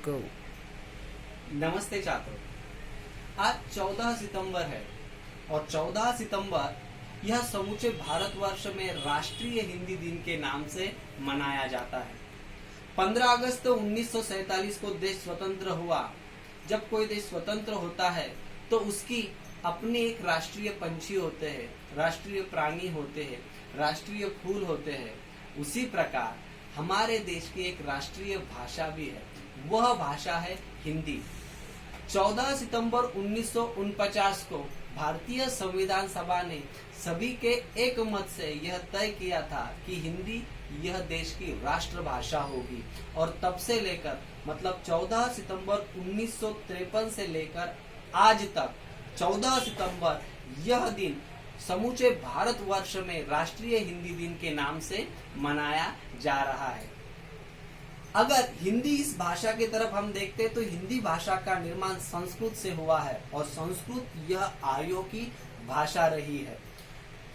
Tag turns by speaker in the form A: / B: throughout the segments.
A: go.
B: नमस्ते छात्रों। आज 14 सितंबर है और 14 सितंबर यह समूचे भारतवर्ष में राष्ट्रीय हिंदी दिन के नाम से मनाया जाता है। 15 अगस्त 1947 को देश स्वतंत्र हुआ। जब कोई देश स्वतंत्र होता है तो उसकी अपने एक राष्ट्रीय पंछी होते हैं, राष्ट्रीय प्राणी होते हैं, राष्ट्रीय फूल होते हैं। उसी प्रकार हमारे देश की एक राष्ट्रीय भाषा भी है, वह भाषा है हिंदी। 14 सितंबर 1949 को भारतीय संविधान सभा ने सभी के एक मत से यह तय किया था कि हिंदी यह देश की राष्ट्रभाषा होगी और तब से लेकर मतलब 14 सितंबर 1953 से लेकर आज तक 14 सितंबर यह दिन समूचे भारतवर्ष में राष्ट्रीय हिंदी दिन के नाम से मनाया जा रहा है। अगर हिंदी इस भाषा की तरफ हम देखते तो हिंदी भाषा का निर्माण संस्कृत से हुआ है और संस्कृत यह आर्यों की भाषा रही है।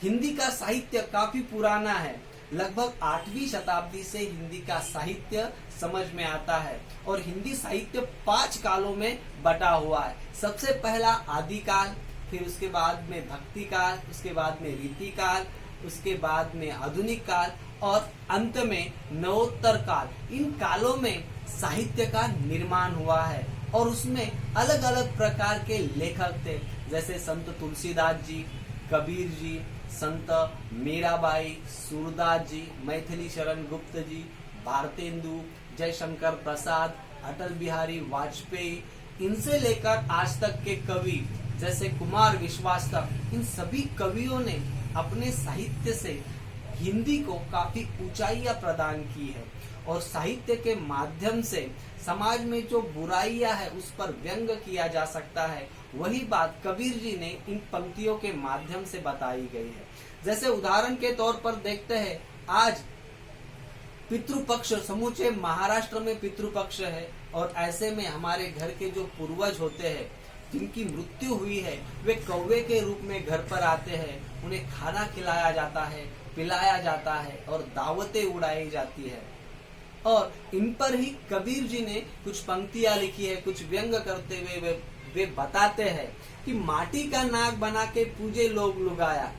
B: हिंदी का साहित्य काफी पुराना है, लगभग 8वीं शताब्दी से हिंदी का साहित्य समझ में आता है और हिंदी साहित्य 5 कालों में बटा हुआ है। सबसे पहला आदिकाल, फिर उसके बाद में भक्ति काल, उसके बाद में रीति काल, उसके बाद में आधुनिक काल और अंत में नवोत्तर काल। इन कालों में साहित्य का निर्माण हुआ है और उसमें अलग अलग प्रकार के लेखक थे, जैसे संत तुलसीदास जी, कबीर जी, संत मीराबाई, सूरदास जी, मैथिली शरण गुप्त जी, भारतेंदु, जयशंकर प्रसाद, अटल बिहारी वाजपेयी, इनसे लेकर आज तक के कवि जैसे कुमार विश्वास तक, इन सभी कवियों ने अपने साहित्य से हिंदी को काफी ऊंचाइयां प्रदान की है और साहित्य के माध्यम से समाज में जो बुराइयां है उस पर व्यंग किया जा सकता है। वही बात कबीर जी ने इन पंक्तियों के माध्यम से बताई गई है। जैसे उदाहरण के तौर पर देखते हैं, आज पितृपक्ष, समूचे महाराष्ट्र में पितृपक्ष है और ऐसे में हमारे घर के जो पूर्वज होते हैं जिनकी मृत्यु हुई है वे कौवे के रूप में घर पर आते हैं, उन्हें खाना खिलाया जाता है, पिलाया जाता है और दावतें उड़ाई जाती है। और इन पर ही कबीर जी ने कुछ पंक्तियां लिखी है, कुछ व्यंग करते हुए वे बताते हैं कि माटी का नाग बना के पूजे लोग लुगाया,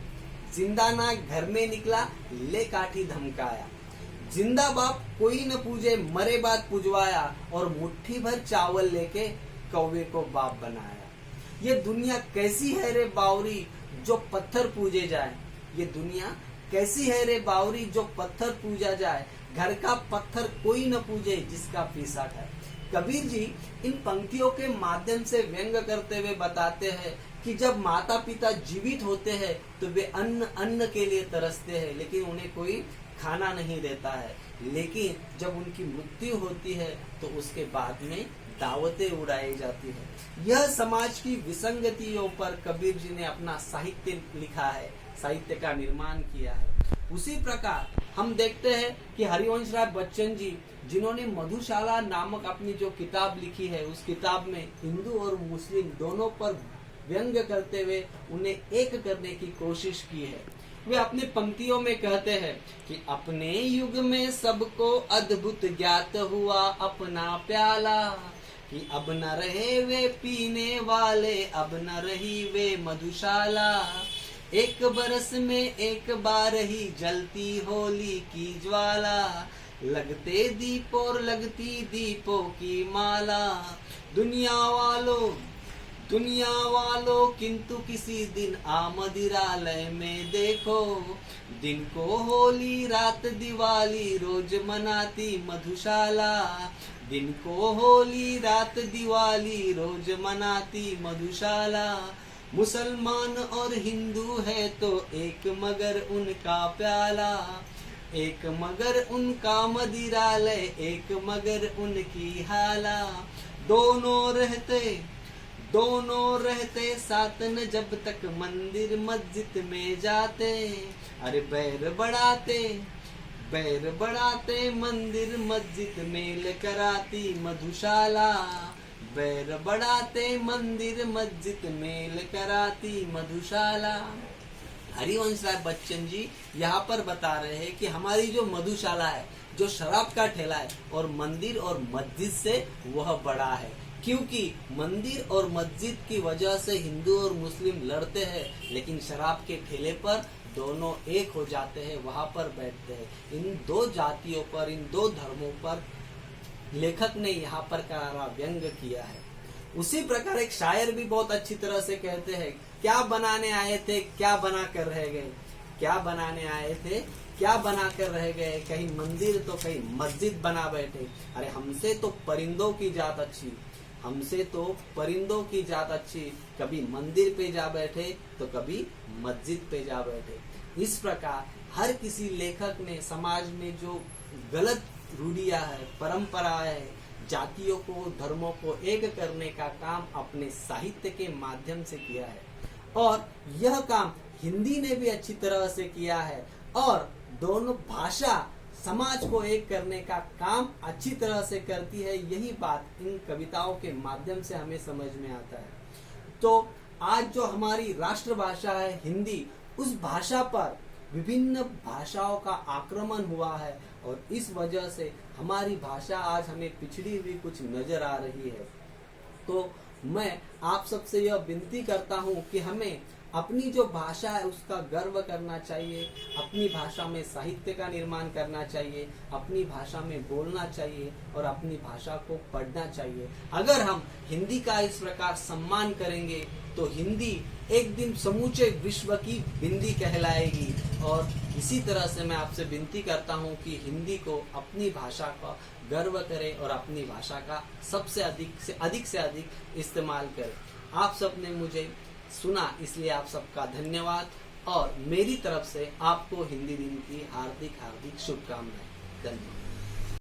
B: जिंदा नाग घर में निकला ले काठी धमकाया, जिंदा बाप कोई न पूजे मरे बाद पुजवाया और मुट्ठी भर चावल लेके कौवे को बाप बनाया। ये दुनिया कैसी है रे बावरी जो पत्थर पूजे जाए, ये दुनिया कैसी है रे बावरी जो पत्थर पूजा जाए, घर का पत्थर कोई न पूजे जिसका पीसठ है। कबीर जी इन पंक्तियों के माध्यम से व्यंग करते हुए बताते हैं कि जब माता पिता जीवित होते हैं तो वे अन्न के लिए तरसते हैं, लेकिन उन्हें कोई खाना नहीं देता है, लेकिन जब उनकी मृत्यु होती है तो उसके बाद में दावतें उड़ाई जाती है। यह समाज की विसंगतियों पर कबीर जी ने अपना साहित्य लिखा है, साहित्य का निर्माण किया है। उसी प्रकार हम देखते हैं कि हरिवंश राय बच्चन जी, जिन्होंने मधुशाला नामक अपनी जो किताब लिखी है, उस किताब में हिंदू और मुस्लिम दोनों पर व्यंग करते हुए उन्हें एक करने की कोशिश की है। वे अपनी पंक्तियों में कहते हैं कि अपने युग में सबको अद्भुत ज्ञात हुआ अपना प्याला, कि अब न रहे वे पीने वाले, अब न रही वे मधुशाला, एक बरस में एक बार ही जलती होली की ज्वाला, लगते दीप और लगती दीपों की माला, दुनिया वालों किंतु किसी दिन आमदिरालय में देखो, दिन को होली रात दिवाली रोज मनाती मधुशाला, दिन को होली रात दिवाली रोज मनाती मधुशाला, मुसलमान और हिंदू है तो एक मगर उनका प्याला, एक मगर उनका मदिरालय, एक मगर उनकी हाला, दोनों रहते साथ न जब तक मंदिर मस्जिद में जाते, अरे बैर बढ़ाते मंदिर मस्जिद मेल कराती मधुशाला, बैर बढ़ाते मंदिर मस्जिद मेल कराती मधुशाला। हरिवंश राय बच्चन जी यहाँ पर बता रहे हैं कि हमारी जो मधुशाला है, जो शराब का ठेला है, और मंदिर और मस्जिद से वह बड़ा है, क्योंकि मंदिर और मस्जिद की वजह से हिंदू और मुस्लिम लड़ते हैं, लेकिन शराब के ठेले पर दोनों एक हो जाते हैं, वहां पर बैठते हैं। इन दो जातियों पर, इन दो धर्मों पर लेखक ने यहाँ पर करारा व्यंग किया है। उसी प्रकार एक शायर भी बहुत अच्छी तरह से कहते हैं, क्या बनाने आए थे क्या बना कर रह गए, क्या बनाने आए थे क्या बना कर रह गए, कहीं मंदिर तो कहीं मस्जिद बना बैठे। अरे हमसे तो परिंदों की जात अच्छी, हमसे तो परिंदों की जात अच्छी, कभी मंदिर पे जा बैठे तो कभी मस्जिद पे जा बैठे। इस प्रकार हर किसी लेखक ने समाज में जो गलत रूढ़ियां है, परंपराएं है, जातियों को, धर्मों को एक करने का काम अपने साहित्य के माध्यम से किया है, और यह काम हिंदी ने भी अच्छी तरह से किया है, और दोनों भाषा समाज को एक करने का काम अच्छी तरह से करती है। यही बात इन कविताओं के माध्यम से हमें समझ में आता है। तो आज जो हमारी राष्ट्रभाषा है हिंदी, उस भाषा पर विभिन्न भाषाओं का आक्रमण हुआ है, और इस वजह से हमारी भाषा आज हमें पिछड़ी हुई कुछ नजर आ रही है। तो मैं आप सबसे यह विनती करता हूँ कि हमें अपनी जो भाषा है उसका गर्व करना चाहिए, अपनी भाषा में साहित्य का निर्माण करना चाहिए, अपनी भाषा में बोलना चाहिए और अपनी भाषा को पढ़ना चाहिए। अगर हम हिंदी का इस प्रकार सम्मान करेंगे तो हिंदी एक दिन समूचे विश्व की बिंदी कहलाएगी। और इसी तरह से मैं आपसे विनती करता हूँ कि हिंदी को, अपनी भाषा का गर्व करें और अपनी भाषा का सबसे अधिक से अधिक इस्तेमाल करें। आप सबने मुझे सुना, इसलिए आप सबका धन्यवाद, और मेरी तरफ से आपको हिंदी दिन की हार्दिक शुभकामनाएं। धन्यवाद।